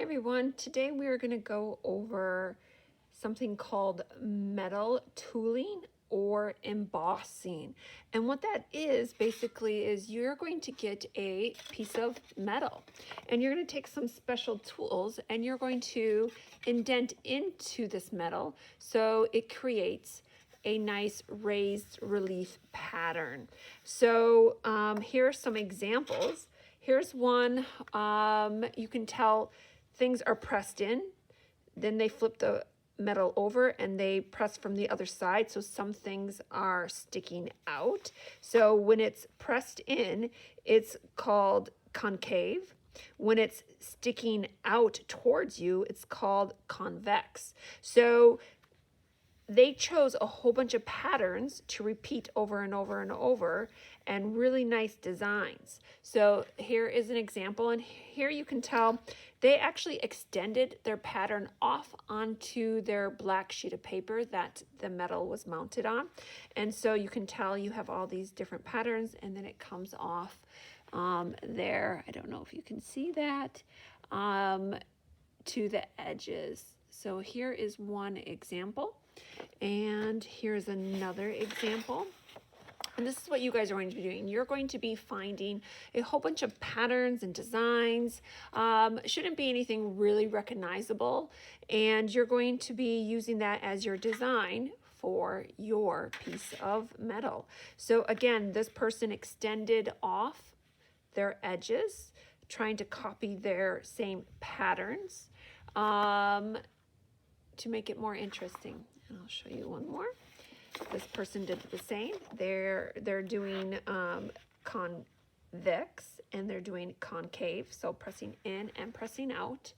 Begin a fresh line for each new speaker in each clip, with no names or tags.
everyone, today we are going to go over something called metal tooling or embossing. And what that is basically is you're going to get a piece of metal and you're going to take some special tools and you're going to indent into this metal so it creates a nice raised relief pattern. So here are some examples. Here's one. You can tell things are pressed in, then they flip the metal over and they press from the other side, so some things are sticking out. So when it's pressed in, it's called concave. When it's sticking out towards you, it's called convex. So they chose a whole bunch of patterns to repeat over and over and over, and really nice designs. So here is an example, and here you can tell they actually extended their pattern off onto their black sheet of paper that the metal was mounted on. And so you can tell you have all these different patterns, and then it comes off there. I don't know if you can see that, to the edges. So here is one example. And here's another example. And this is what you guys are going to be doing. You're going to be finding a whole bunch of patterns and designs. Shouldn't be anything really recognizable. And you're going to be using that as your design for your piece of metal. So again, this person extended off their edges, trying to copy their same patterns to make it more interesting. And I'll show you one more. This person did the same. They're doing convex and they're doing concave, so pressing in and pressing out.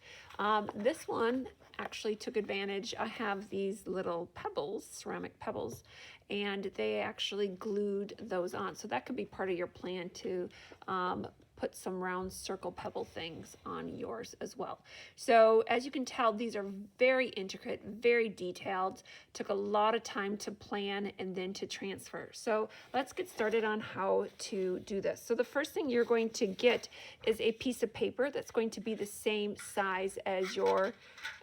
This one actually took advantage. I have these little pebbles, ceramic pebbles, and they actually glued those on. So that could be part of your plan to put some round circle pebble things on yours as well. So as you can tell, these are very intricate, very detailed, took a lot of time to plan and then to transfer. So let's get started on how to do this. So the first thing you're going to get is a piece of paper that's going to be the same size as your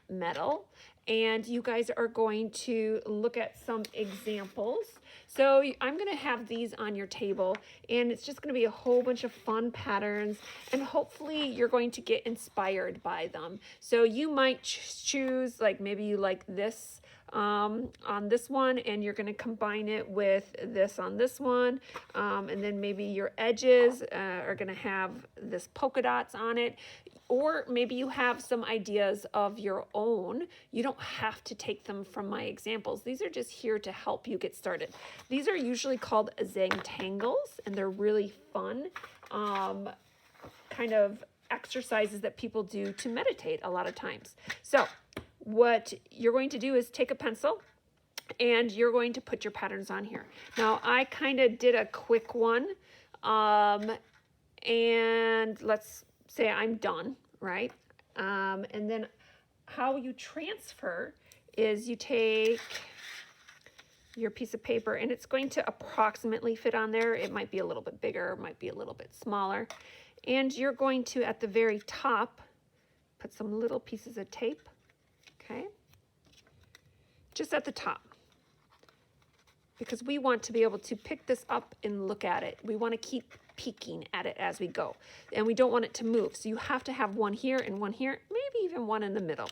metal. And you guys are going to look at some examples. So I'm going to have these on your table, and it's just going to be a whole bunch of fun patterns, and hopefully you're going to get inspired by them. So you might choose, like maybe you like this on this one, and you're going to combine it with this on this one, and then maybe your edges are going to have this polka dots on it. Or maybe you have some ideas of your own. You don't have to take them from my examples. These are just here to help you get started. These are usually called Zentangles, and they're really fun kind of exercises that people do to meditate a lot of times. So what you're going to do is take a pencil and you're going to put your patterns on here. Now I kind of did a quick one, and let's say I'm done, right? And then how you transfer is you take your piece of paper, and it's going to approximately fit on there. It might be a little bit bigger, it might be a little bit smaller. And you're going to, at the very top, put some little pieces of tape, okay? Just at the top. Because we want to be able to pick this up and look at it. We want to keep peeking at it as we go. And we don't want it to move. So you have to have one here and one here, maybe even one in the middle.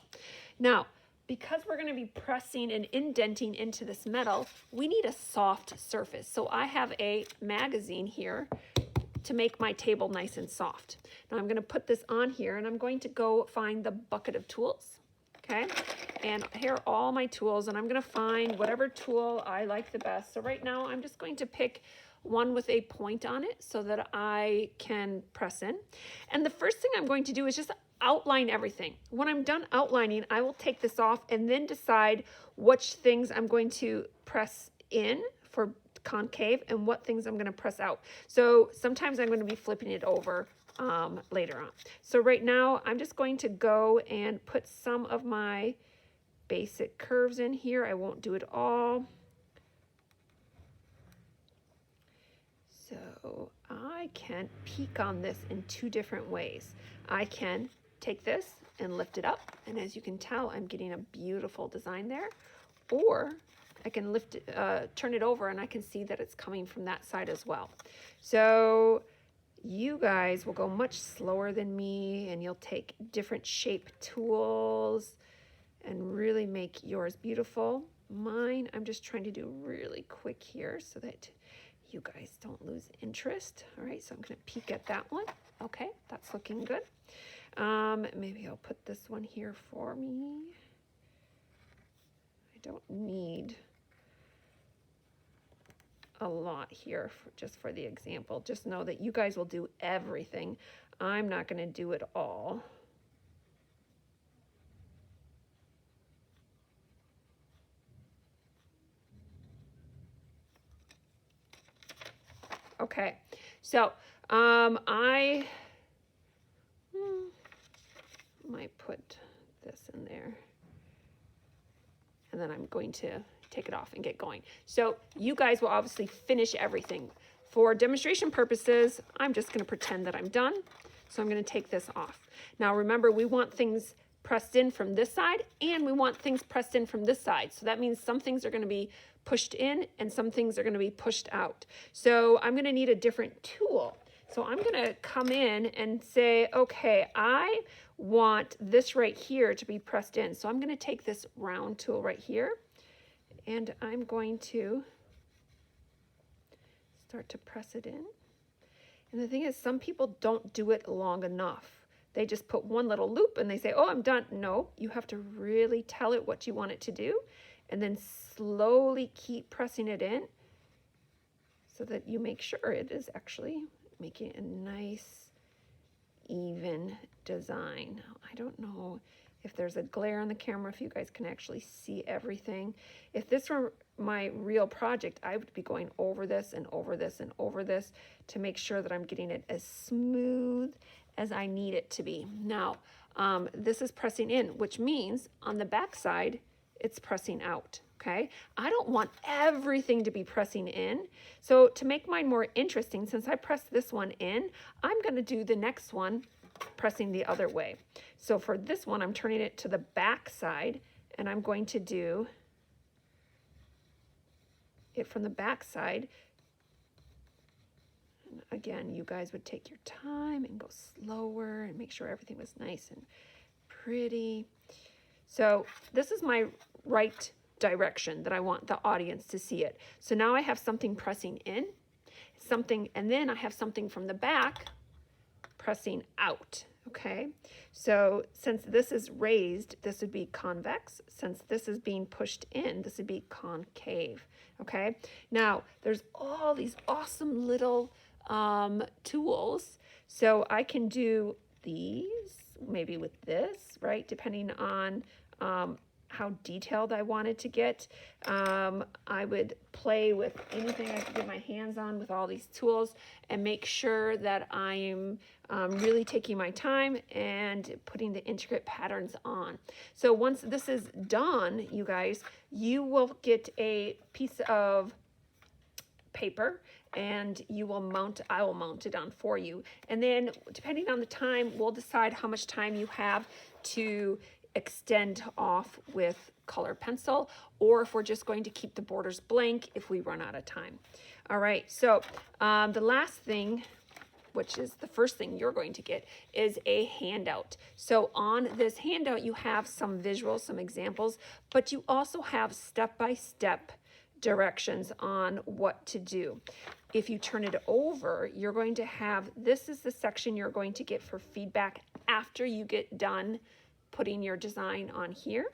Now, because we're going to be pressing and indenting into this metal, we need a soft surface. So I have a magazine here to make my table nice and soft. Now I'm going to put this on here, and I'm going to go find the bucket of tools. Okay, and here are all my tools, and I'm going to find whatever tool I like the best. So right now I'm just going to pick one with a point on it so that I can press in. And the first thing I'm going to do is just outline everything. When I'm done outlining, I will take this off and then decide which things I'm going to press in for concave and what things I'm going to press out. So sometimes I'm going to be flipping it over later on. So right now I'm just going to go and put some of my basic curves in here. I won't do it all. So I can peek on this in two different ways. I can take this and lift it up, and as you can tell, I'm getting a beautiful design there. Or I can lift it, turn it over, and I can see that it's coming from that side as well. So you guys will go much slower than me, and you'll take different shape tools and really make yours beautiful. Mine, I'm just trying to do really quick here so that you guys don't lose interest. All right, so I'm going to peek at that one. Okay, that's looking good. Maybe I'll put this one here for me. I don't need a lot here just for the example. Just know that you guys will do everything. I'm not going to do it all. Okay, so I might put this in there, and then I'm going to take it off and get going. So you guys will obviously finish everything. For demonstration purposes, I'm just going to pretend that I'm done. So I'm going to take this off. Now remember, we want things pressed in from this side, and we want things pressed in from this side. So that means some things are going to be pushed in and some things are going to be pushed out. So I'm going to need a different tool. So I'm going to come in and say, okay, I want this right here to be pressed in. So I'm going to take this round tool right here, and I'm going to start to press it in. And the thing is, some people don't do it long enough. They just put one little loop and they say, oh, I'm done. No, you have to really tell it what you want it to do, and then slowly keep pressing it in so that you make sure it is actually making a nice, even design. I don't know if there's a glare on the camera, if you guys can actually see everything. If this were my real project, I would be going over this and over this and over this to make sure that I'm getting it as smooth as I need it to be. Now, this is pressing in, which means on the back side, it's pressing out, okay? I don't want everything to be pressing in. So to make mine more interesting, since I pressed this one in, I'm gonna do the next one pressing the other way. So for this one, I'm turning it to the back side, and I'm going to do it from the back side. And again, you guys would take your time and go slower and make sure everything was nice and pretty. So this is my right direction that I want the audience to see it. So now I have something pressing in, something, and then I have something from the back pressing out, okay? So since this is raised, this would be convex. Since this is being pushed in, this would be concave, okay? Now, there's all these awesome little tools. So I can do these, maybe with this, right? Depending on how detailed I wanted to get. I would play with anything I could get my hands on with all these tools and make sure that I'm really taking my time and putting the intricate patterns on. So once this is done, you guys, you will get a piece of paper and you will mount, I will mount it on for you. And then depending on the time, we'll decide how much time you have to extend off with color pencil, or if we're just going to keep the borders blank if we run out of time. All right, so the last thing, which is the first thing you're going to get, is a handout. So on this handout, you have some visuals, some examples, but you also have step-by-step directions on what to do. If you turn it over, you're going to have, this is the section you're going to get for feedback after you get done putting your design on here.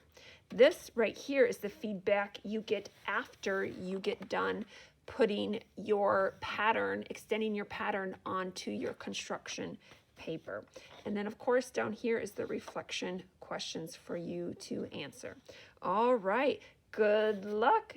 This right here is the feedback you get after you get done putting your pattern, extending your pattern onto your construction paper. And then of course down here is the reflection questions for you to answer. All right, good luck.